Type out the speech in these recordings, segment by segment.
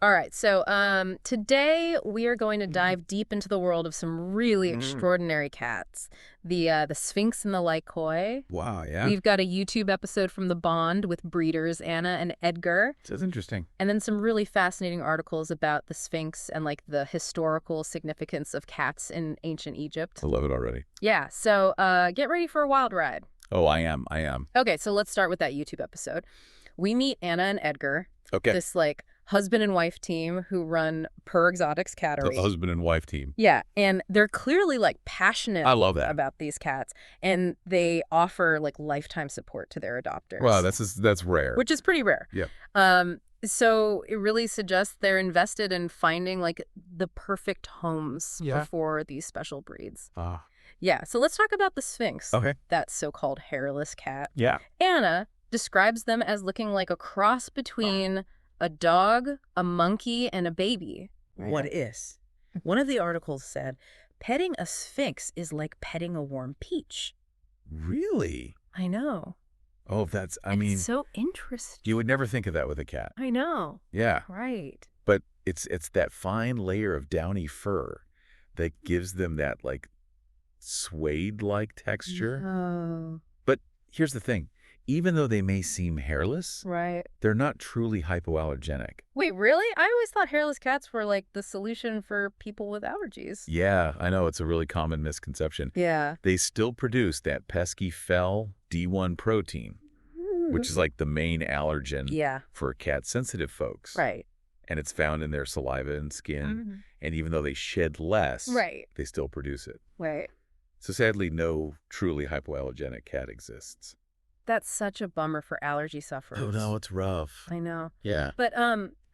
All right, so today we are going to dive deep into the world of some really extraordinary cats. The Sphynx and the Lycos. Wow, yeah. We've got a YouTube episode from The Bond with breeders Anna and Edgar. That's interesting. And then some really fascinating articles about the Sphynx and like the historical significance of cats in ancient Egypt. I love it already. Yeah, so get ready for a wild ride. Oh, I am. Okay, so let's start with that YouTube episode. We meet Anna and Edgar. Okay. This like husband and wife team who run PurrXotics Cattery. The husband and wife team. Yeah, and they're clearly like passionate I love that. about these cats, and they offer like lifetime support to their adopters. Wow, that's rare. Which is pretty rare. Yeah. So it really suggests they're invested in finding like the perfect homes for these special breeds. Ah. Yeah, so let's talk about the Sphynx. Okay. That so-called hairless cat. Yeah. Anna describes them as looking like a cross between a dog, a monkey, and a baby. What is? One of the articles said, petting a Sphynx is like petting a warm peach. Really? I know. Oh, It's so interesting. you would never think of that with a cat. I know. Yeah. Right. But it's that fine layer of downy fur that gives them that like suede-like texture. Oh. But here's the thing. Even though they may seem hairless, Right. they're not truly hypoallergenic. Wait, really? I always thought hairless cats were like the solution for people with allergies. Yeah, I know. It's a really common misconception. Yeah. They still produce that pesky fel D1 protein, which is like the main allergen Yeah. for cat-sensitive folks. Right. And it's found in their saliva and skin. Mhm. And even though they shed less, Right. they still produce it. Right. So sadly, no truly hypoallergenic cat exists. That's such a bummer for allergy sufferers. Oh, no, it's rough. I know. Yeah. But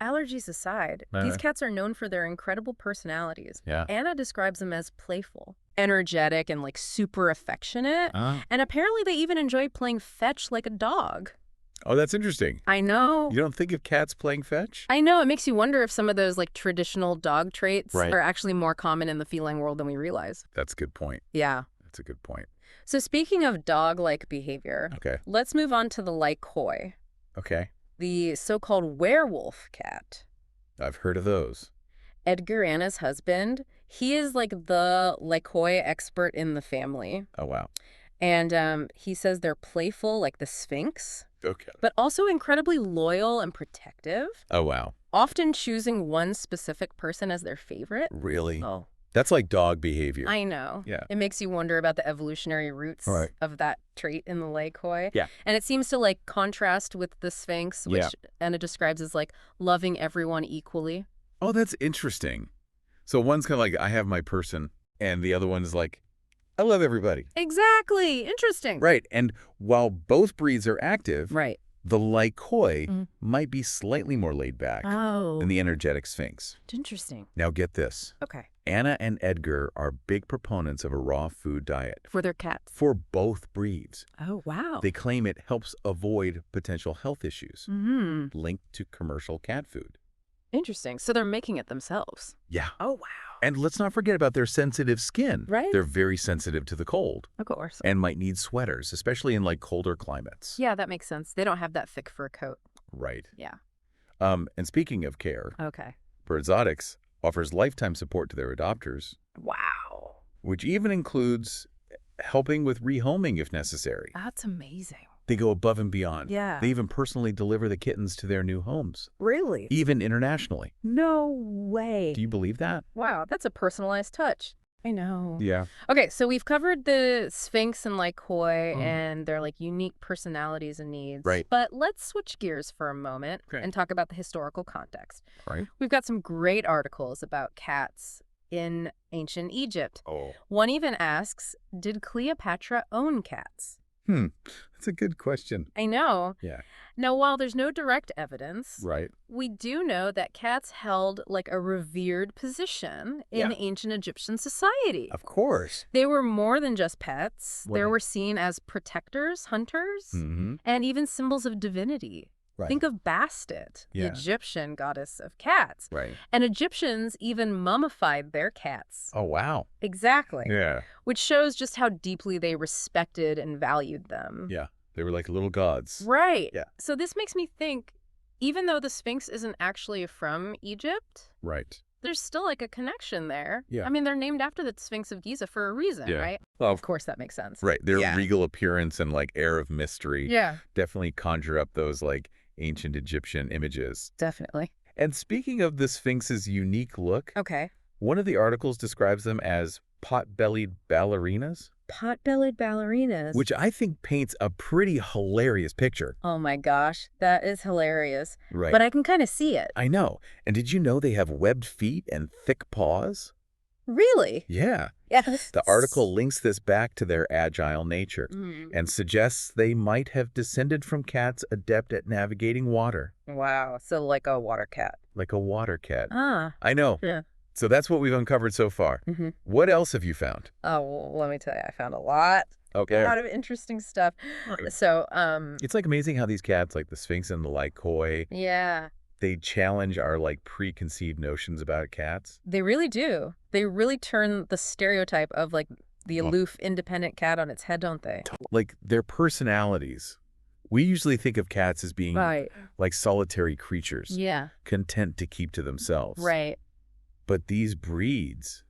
allergies aside, these cats are known for their incredible personalities. Yeah. Anna describes them as playful, energetic, and like super affectionate. Ah. And apparently they even enjoy playing fetch like a dog. Oh, that's interesting. I know. You don't think of cats playing fetch? I know. It makes you wonder if some of those like traditional dog traits Right. are actually more common in the feline world than we realize. That's a good point. Yeah. That's a good point. So speaking of dog-like behavior, Okay. let's move on to the Lycos, Okay. the so-called werewolf cat. I've heard of those. Edgar, Anna's husband, he is like the Lycos expert in the family. Oh, wow. And he says they're playful like the Sphynx, Okay. but also incredibly loyal and protective, Oh, wow. often choosing one specific person as their favorite. Really? Oh, That's like dog behavior. I know. Yeah. It makes you wonder about the evolutionary roots Right. of that trait in the Lycos. Yeah. And it seems to like contrast with the Sphynx, which Yeah. Anna describes as like loving everyone equally. Oh, that's interesting. So one's kind of like, I have my person, and the other one is like, I love everybody. Exactly. Interesting. Right. And while both breeds are active, Right. the Lycos Mm. might be slightly more laid back Oh. than the energetic Sphynx. Interesting. Now get this. Okay. Anna and Edgar are big proponents of a raw food diet For their cats. for both breeds. Oh, wow. They claim it helps avoid potential health issues Mm-hmm. linked to commercial cat food. Interesting. So they're making it themselves. Yeah. Oh, wow. And let's not forget about their sensitive skin. Right. They're very sensitive to the cold Of course. and might need sweaters, especially in like colder climates. Yeah, that makes sense. They don't have that thick fur coat. Right. Yeah. And speaking of care, Okay. PurrXotics offers lifetime support to their adopters, Wow. which even includes helping with rehoming if necessary. That's amazing. They go above and beyond. Yeah. They even personally deliver the kittens to their new homes, Really? even internationally. No way. Do you believe that? Wow, that's a personalized touch. I know. Yeah. Okay, so we've covered the Sphynx and Lycos and their like unique personalities and needs. Right. But let's switch gears for a moment Okay. and talk about the historical context. Right. We've got some great articles about cats in ancient Egypt. Oh. One even asks, did Cleopatra own cats? That's a good question. I know. Yeah. Now, while there's no direct evidence, Right. we do know that cats held like a revered position in Yeah. ancient Egyptian society. Of course. They were more than just pets. They Right. were seen as protectors, hunters, Mm-hmm. and even symbols of divinity. Right. Think of Bastet, the Yeah. Egyptian goddess of cats. Right. And Egyptians even mummified their cats. Oh, wow. Exactly. Yeah. Which shows just how deeply they respected and valued them. Yeah. They were like little gods. Right. Yeah. So this makes me think, Even though the Sphynx isn't actually from Egypt, Right. there's still like a connection there. Yeah. I mean, they're named after the Sphinx of Giza for a reason, Yeah. right? Well, Of course, that makes sense. right. Their Yeah. regal appearance and like air of mystery Yeah, definitely conjure up those like ancient Egyptian images. definitely. And speaking of the Sphinx's unique look, Okay. one of the articles describes them as pot-bellied ballerinas, Pot-bellied ballerinas. which I think paints a pretty hilarious picture. Oh my gosh, that is hilarious. Right. But I can kind of see it. I know. And did you know they have webbed feet and thick paws? Really? Yeah. Yes. The article links this back to their agile nature Mm. and suggests they might have descended from cats adept at navigating water, Wow. So like a water cat. like a water cat. Ah. I know. Yeah. So that's what we've uncovered so far. Mm-hmm. What else have you found? Oh, well, let me tell you, I found a lot Okay. of interesting stuff. So, It's like amazing how these cats, like the Sphynx and the Lycos, yeah, they challenge our like preconceived notions about cats. they really do. They really turn the stereotype of like the Oh. aloof, independent cat on its head, don't they? Like their personalities. We usually think of cats as being Right. like solitary creatures, Yeah. content to keep to themselves. Right. But these breeds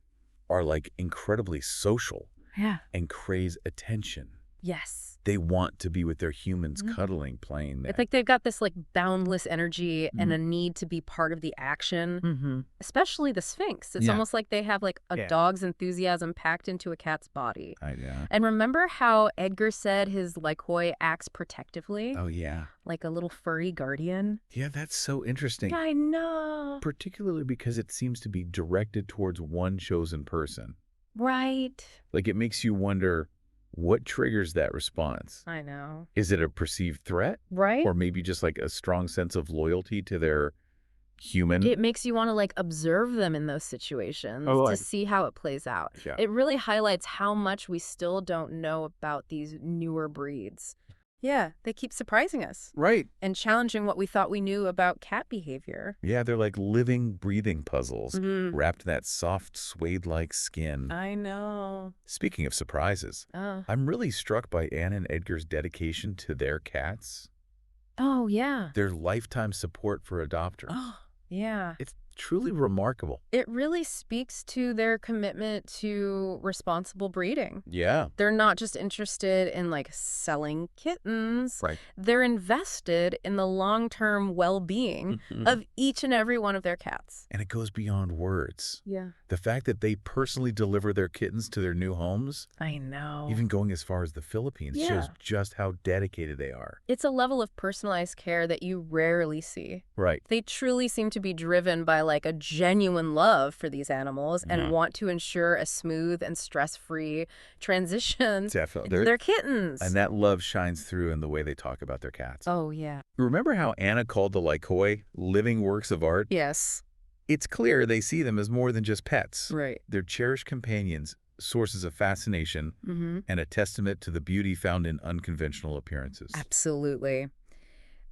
are like incredibly social Yeah. and crave attention. Yes. They want to be with their humans Mhm. cuddling, playing there. It's like they've got this like boundless energy and Mhm. a need to be part of the action, Mm-hmm. especially the Sphynx. It's Yeah. almost like they have like a Yeah. dog's enthusiasm packed into a cat's body. I know. And remember how Edgar said his Lycos acts protectively? Oh, yeah. Like a little furry guardian? Yeah, that's so interesting. I know. Particularly because it seems to be directed towards one chosen person. Right. Like it makes you wonder what triggers that response. I know. Is it a perceived threat? Right? Or maybe just like a strong sense of loyalty to their human? It makes you want to like observe them in those situations Oh, to see how it plays out. Yeah. It really highlights how much we still don't know about these newer breeds. Yeah, they keep surprising us Right. and challenging what we thought we knew about cat behavior. Yeah, they're like living, breathing puzzles Mm-hmm. wrapped in that soft, suede-like skin. I know. Speaking of surprises, Oh. I'm really struck by Anne and Edgar's dedication to their cats, Oh, yeah. their lifetime support for adopters. Oh, yeah. It's truly remarkable. It really speaks to their commitment to responsible breeding. Yeah. They're not just interested in like selling kittens. Right. They're invested in the long-term well-being of each and every one of their cats. And it goes beyond words. Yeah. The fact that they personally deliver their kittens to their new homes, I know. even going as far as the Philippines, shows Yeah. just how dedicated they are. It's a level of personalized care that you rarely see. Right. They truly seem to be driven by like a genuine love for these animals and Mhm. want to ensure a smooth and stress-free transition Definitely. to their kittens. And that love shines through in the way they talk about their cats. Oh, yeah. Remember how Anna called the Lycoi living works of art? Yes. It's clear they see them as more than just pets. Right. They're cherished companions, sources of fascination, Mm-hmm. and a testament to the beauty found in unconventional appearances. Absolutely.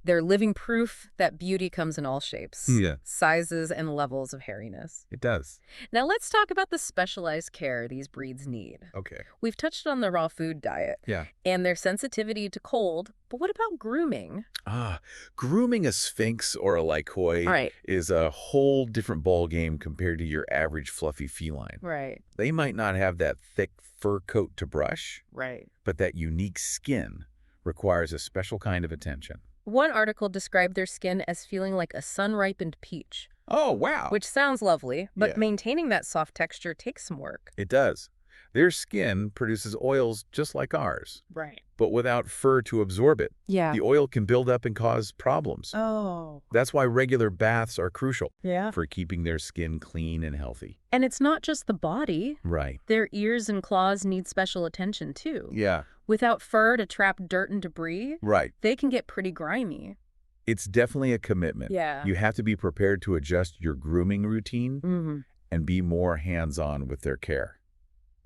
They're living proof that beauty comes in all shapes, Yeah. sizes, and levels of hairiness. It does. Now let's talk about the specialized care these breeds need. Okay. We've touched on the raw food diet Yeah. and their sensitivity to cold, but what about grooming? Grooming a Sphynx or a Lycoi Right. is a whole different ballgame compared to your average fluffy feline. Right. They might not have that thick fur coat to brush, Right. but that unique skin requires a special kind of attention. One article described their skin as feeling like a sun-ripened peach, Oh, wow. which sounds lovely, but Yeah. maintaining that soft texture takes some work. It does. Their skin produces oils just like ours, Right. but without fur to absorb it. Yeah. The oil can build up and cause problems. Oh. That's why regular baths are crucial Yeah. for keeping their skin clean and healthy. And it's not just the body. Right. Their ears and claws need special attention, too. Yeah. Without fur to trap dirt and debris, Right. they can get pretty grimy. It's definitely a commitment. Yeah. You have to be prepared to adjust your grooming routine Mm-hmm. and be more hands-on with their care.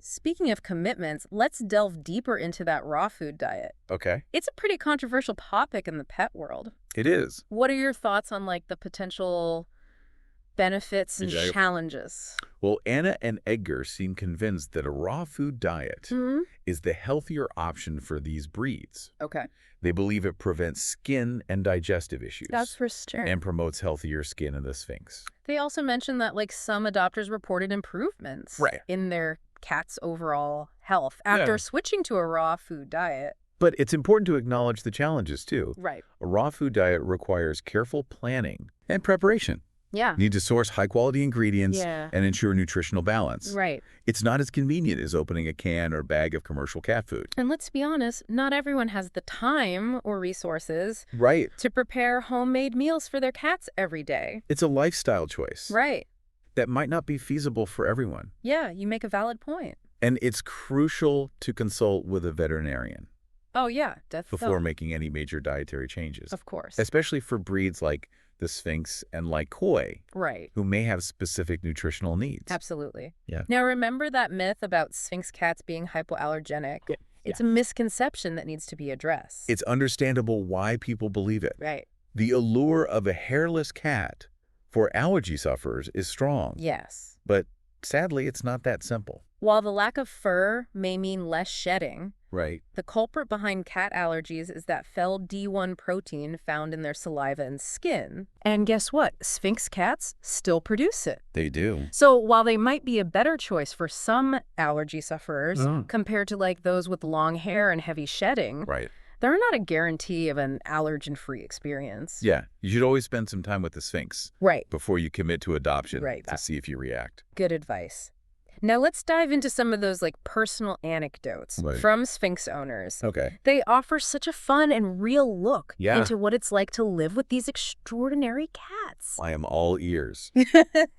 Speaking of commitments, let's delve deeper into that raw food diet. Okay. It's a pretty controversial topic in the pet world. It is. What are your thoughts on like the potential benefits and Yeah. challenges? Well, Anna and Edgar seem convinced that a raw food diet Hmm. is the healthier option for these breeds. Okay. They believe it prevents skin and digestive issues That's for sure. and promotes healthier skin in the Sphynx. They also mentioned that some adopters reported improvements Right. in their cat's overall health after Yeah. switching to a raw food diet. But it's important to acknowledge the challenges, too. Right. A raw food diet requires careful planning and preparation. Yeah. You need to source high-quality ingredients Yeah. and ensure nutritional balance. Right. It's not as convenient as opening a can or bag of commercial cat food. And let's be honest, not everyone has the time or resources Right. to prepare homemade meals for their cats every day. It's a lifestyle choice Right. that might not be feasible for everyone. Yeah, you make a valid point. And it's crucial to consult with a veterinarian Oh, yeah, before making any major dietary changes, Of course. especially for breeds like the Sphynx and Lycos, Right. who may have specific nutritional needs. Absolutely. Yeah. Now, remember that myth about Sphynx cats being hypoallergenic? Yeah. It's a misconception that needs to be addressed. It's understandable why people believe it. Right. The allure of a hairless cat for allergy sufferers is strong, Yes. but sadly, it's not that simple. While the lack of fur may mean less shedding, Right. the culprit behind cat allergies is that fel-D1 protein found in their saliva and skin. And guess what? Sphynx cats still produce it. They do. So while they might be a better choice for some allergy sufferers Oh. compared to those with long hair and heavy shedding, Right. they're not a guarantee of an allergen-free experience. Yeah. You should always spend some time with the Sphynx Right. before you commit to adoption Right. to see if you react. Good advice. Now let's dive into some of those personal anecdotes Right. from Sphynx owners. Okay. They offer such a fun and real look Yeah. into what it's like to live with these extraordinary cats. I am all ears.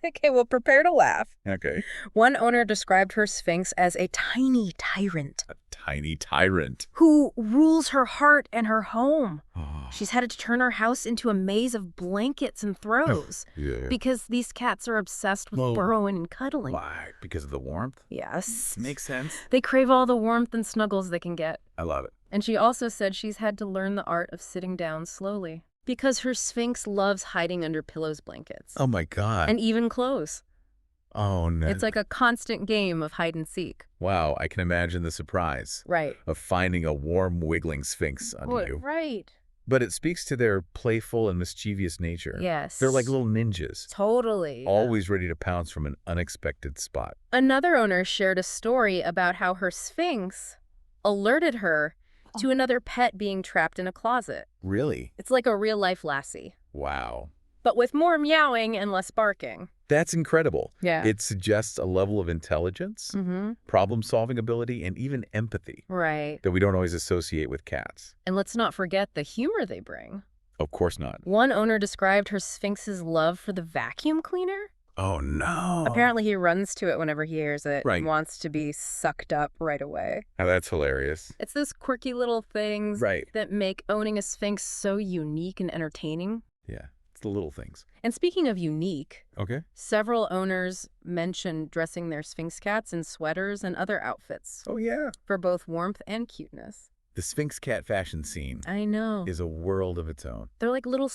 Okay, well, prepare to laugh. Okay. One owner described her Sphynx as a tiny tyrant A tiny tyrant. who rules her heart and her home. Oh. She's had to turn her house into a maze of blankets and throws Yeah. because these cats are obsessed with Well, burrowing and cuddling. Why? Because of the warmth? Yes. Makes sense. They crave all the warmth and snuggles they can get. I love it. And she also said she's had to learn the art of sitting down slowly because her Sphynx loves hiding under pillows, blankets, Oh my God. and even clothes. Oh no. It's like a constant game of hide and seek. Wow, I can imagine the surprise Right. of finding a warm, wiggling Sphynx under you. Right. But it speaks to their playful and mischievous nature. Yes. They're like little ninjas, Totally. always ready to pounce from an unexpected spot. Another owner shared a story about how her Sphynx alerted her to another pet being trapped in a closet. Really? It's like a real-life lassie, Wow. but with more meowing and less barking. That's incredible. Yeah. It suggests a level of intelligence, Mm-hmm. problem-solving ability, and even empathy Right. that we don't always associate with cats. And let's not forget the humor they bring. Of course not. One owner described her Sphynx's love for the vacuum cleaner. Oh, no. Apparently he runs to it whenever he hears it Right. and wants to be sucked up right away. Oh, that's hilarious. It's those quirky little things Right. that make owning a Sphynx so unique and entertaining. Yeah. It's the little things. And speaking of unique, Okay. several owners mentioned dressing their Sphynx cats in sweaters and other outfits Oh, yeah. for both warmth and cuteness. The Sphynx cat fashion scene I know. is a world of its own. They're like little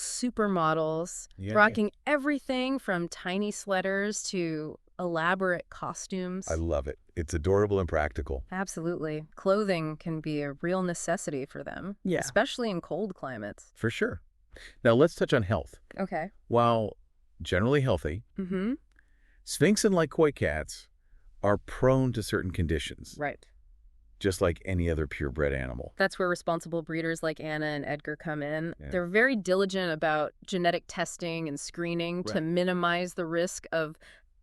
supermodels, Yeah. rocking everything from tiny sweaters to elaborate costumes. I love it. It's adorable and practical. Absolutely. Clothing can be a real necessity for them, Yeah. especially in cold climates. For sure. Now, let's touch on health. Okay. While generally healthy, Mm-hmm. Sphynx and Lycos cats are prone to certain conditions, Right. just like any other purebred animal. That's where responsible breeders like Anna and Edgar come in. Yeah. They're very diligent about genetic testing and screening to Right. minimize the risk of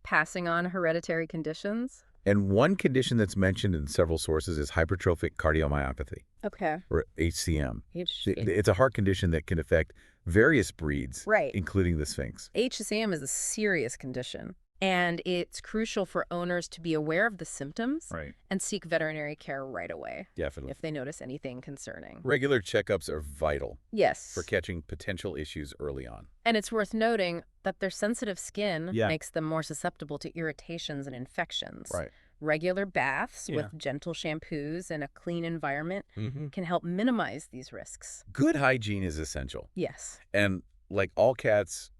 passing on hereditary conditions. And one condition that's mentioned in several sources is hypertrophic cardiomyopathy, Okay. or HCM. H- It's a heart condition that can affect various breeds, Right. including the Sphynx. HCM is a serious condition, and it's crucial for owners to be aware of the symptoms Right. and seek veterinary care right away Definitely. if they notice anything concerning. Regular checkups are vital Yes. for catching potential issues early on. And it's worth noting that their sensitive skin Yeah. makes them more susceptible to irritations and infections. Right. Regular baths Yeah. with gentle shampoos and a clean environment Mm-hmm. can help minimize these risks. Good hygiene is essential. Yes. And like all cats,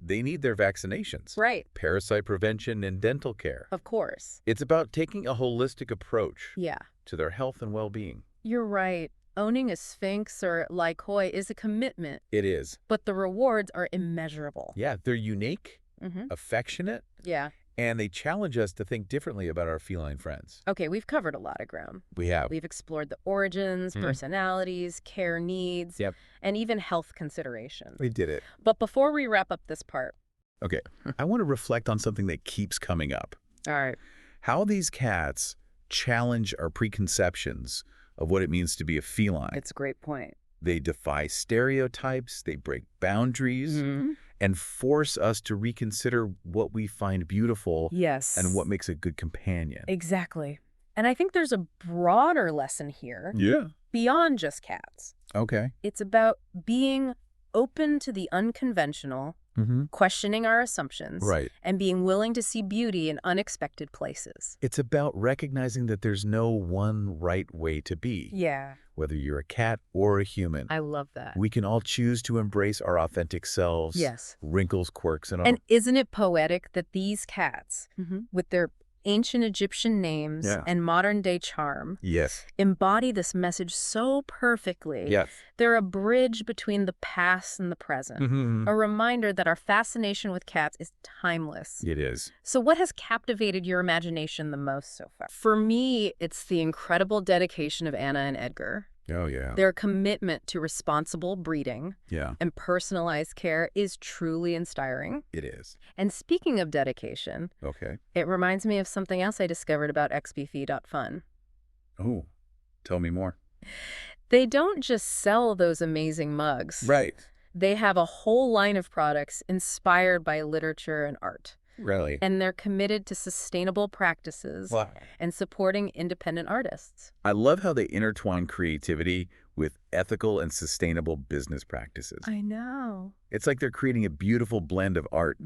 they need their vaccinations, Right. parasite prevention, and dental care. Of course. It's about taking a holistic approach Yeah. to their health and well-being. You're right. Owning a Sphynx or Lycos is a commitment, It is. but the rewards are immeasurable. Yeah, they're unique, affectionate, Yeah. and they challenge us to think differently about our feline friends. Okay, we've covered a lot of ground. We have. We've explored the origins, personalities, care needs, Yep. and even health considerations. We did it. But before we wrap up this part, Okay, I want to reflect on something that keeps coming up. all right, How these cats challenge our preconceptions of what it means to be a feline. it's a great point. They defy stereotypes, they break boundaries, and force us to reconsider what we find beautiful Yes. and what makes a good companion. Exactly. And I think there's a broader lesson here Yeah. beyond just cats. Okay. It's about being open to the unconventional, questioning our assumptions, Right. and being willing to see beauty in unexpected places. It's about recognizing that there's no one right way to be. Yeah, Whether you're a cat or a human, I love that. we can all choose to embrace our authentic selves, Yes. wrinkles, quirks, and all. And isn't it poetic that these cats, with their ancient Egyptian names Yeah. and modern-day charm, Yes. embody this message so perfectly? Yes. They're a bridge between the past and the present, a reminder that our fascination with cats is timeless. It is. So what has captivated your imagination the most so far? For me, it's the incredible dedication of Anna and Edgar. Oh, yeah. Their commitment to responsible breeding Yeah, and personalized care is truly inspiring. it is. And speaking of dedication, Okay. it reminds me of something else I discovered about xpfe.fun. Oh, tell me more. They don't just sell those amazing mugs. Right. They have a whole line of products inspired by literature and art. Really? And they're committed to sustainable practices Wow. and supporting independent artists. I love how they intertwine creativity with ethical and sustainable business practices. I know. It's like they're creating a beautiful blend of art,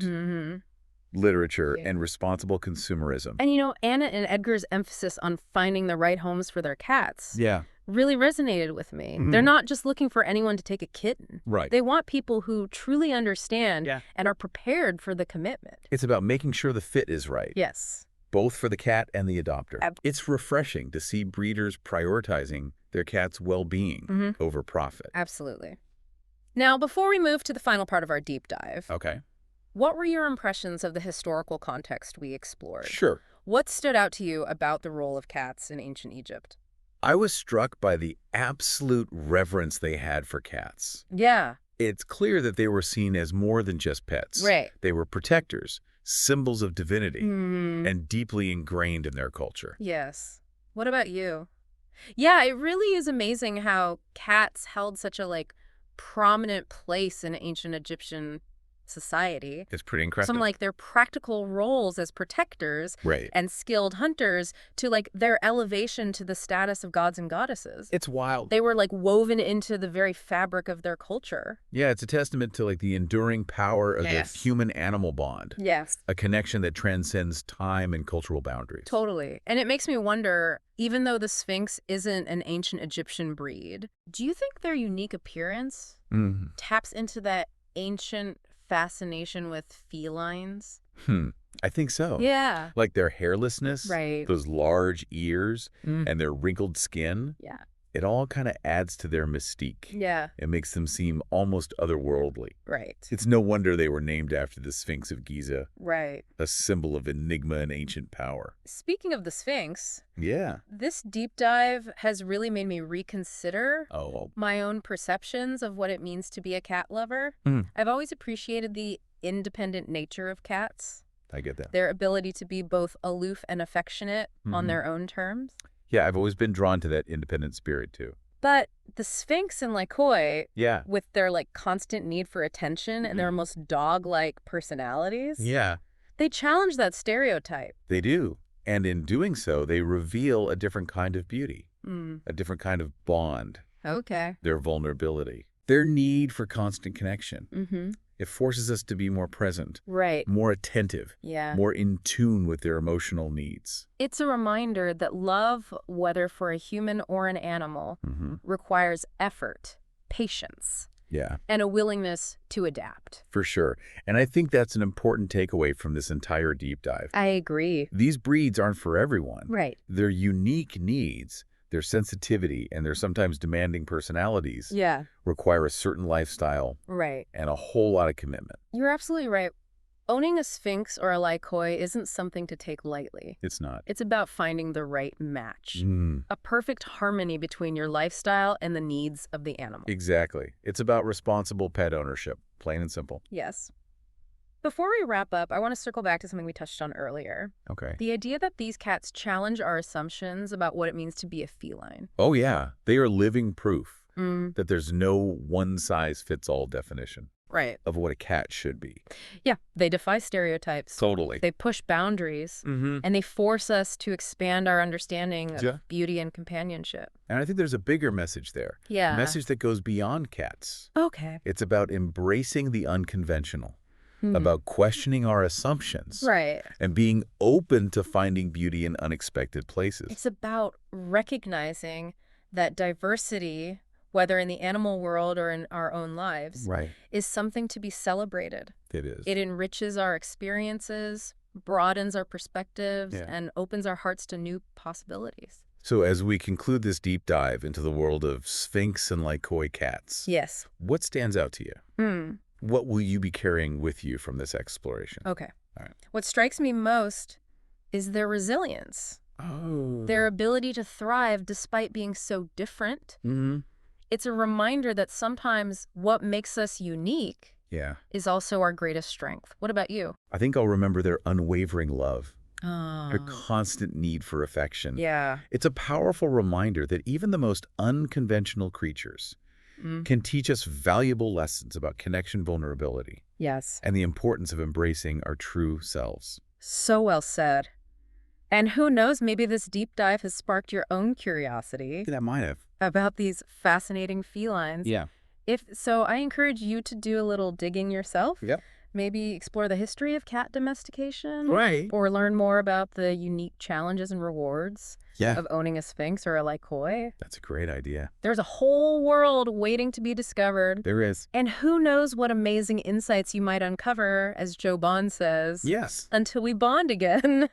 literature, and responsible consumerism. And you know, Anna and Edgar's emphasis on finding the right homes for their cats Yeah. really resonated with me. They're not just looking for anyone to take a kitten. Right. They want people who truly understand Yeah. and are prepared for the commitment. It's about making sure the fit is right, Yes. both for the cat and the adopter. Ab- It's refreshing to see breeders prioritizing their cat's well-being over profit. Absolutely. Now, before we move to the final part of our deep dive, Okay. what were your impressions of the historical context we explored? Sure. What stood out to you about the role of cats in ancient Egypt? I was struck by the absolute reverence they had for cats. Yeah. It's clear that they were seen as more than just pets. Right. They were protectors, symbols of divinity, and deeply ingrained in their culture. Yes. What about you? Yeah, it really is amazing how cats held such a prominent place in ancient Egyptian society. It's pretty incredible. Some their practical roles as protectors Right. and skilled hunters to their elevation to the status of gods and goddesses. It's wild. They were woven into the very fabric of their culture. Yeah, it's a testament to the enduring power of Yes. the human-animal bond, Yes. a connection that transcends time and cultural boundaries. Totally. And it makes me wonder, even though the Sphynx isn't an ancient Egyptian breed, do you think their unique appearance taps into that ancient fascination with felines? I think so. Yeah. Like their hairlessness, Right. those large ears, and their wrinkled skin. Yeah. It all kind of adds to their mystique. Yeah. It makes them seem almost otherworldly. Right. It's no wonder they were named after the Sphinx of Giza, Right. a symbol of enigma and ancient power. Speaking of the Sphynx, Yeah. this deep dive has really made me reconsider Oh, my own perceptions of what it means to be a cat lover. I've always appreciated the independent nature of cats, I get that. their ability to be both aloof and affectionate on their own terms. Yeah, I've always been drawn to that independent spirit, too. But the Sphynx and Lycos, Yeah. with their constant need for attention and their almost dog-like personalities, Yeah, they challenge that stereotype. they do. And in doing so, they reveal a different kind of beauty, a different kind of bond, Okay. their vulnerability, their need for constant connection. It forces us to be more present, Right. more attentive, Yeah. more in tune with their emotional needs. It's a reminder that love, whether for a human or an animal, requires effort, patience, Yeah, and a willingness to adapt. for sure. And I think that's an important takeaway from this entire deep dive. I agree. These breeds aren't for everyone. Right. Their unique needs, their sensitivity, and their sometimes demanding personalities Yeah. require a certain lifestyle Right. and a whole lot of commitment. You're absolutely right. Owning a Sphynx or a Lycos isn't something to take lightly. It's not. It's about finding the right match. Mm, A perfect harmony between your lifestyle and the needs of the animal. exactly. It's about responsible pet ownership, plain and simple. Yes. Before we wrap up, I want to circle back to something we touched on earlier. Okay. The idea that these cats challenge our assumptions about what it means to be a feline. Oh, yeah. They are living proof Mm, that there's no one-size-fits-all definition right. of what a cat should be. Yeah, they defy stereotypes. Totally. They push boundaries, Mm-hmm. and they force us to expand our understanding of Yeah. beauty and companionship. And I think there's a bigger message there. Yeah. A message that goes beyond cats. Okay. It's about embracing the unconventional, Hmm. about questioning our assumptions, Right. and being open to finding beauty in unexpected places. It's about recognizing that diversity, whether in the animal world or in our own lives, Right. is something to be celebrated. It is. It enriches our experiences, broadens our perspectives, Yeah. and opens our hearts to new possibilities. So as we conclude this deep dive into the world of Sphynx and Lycos cats, Yes. what stands out to you? Hmm. What will you be carrying with you from this exploration? Okay. All right. What strikes me most is their resilience, Oh. their ability to thrive despite being so different. Mm-hmm. It's a reminder that sometimes what makes us unique Yeah. is also our greatest strength. What about you? I think I'll remember their unwavering love, Oh. their constant need for affection. Yeah. It's a powerful reminder that even the most unconventional creatures Mm. can teach us valuable lessons about connection, vulnerability, Yes. and the importance of embracing our true selves. So well said. And who knows, maybe this deep dive has sparked your own curiosity That might have. about these fascinating felines. Yeah. If so, I encourage you to do a little digging yourself. Yep. Maybe explore the history of cat domestication. Right. Or learn more about the unique challenges and rewards Yeah. of owning a Sphynx or a Lycos. That's a great idea. There's a whole world waiting to be discovered. There is. And who knows what amazing insights you might uncover, as Joe Bond says. Yes. Until we bond again.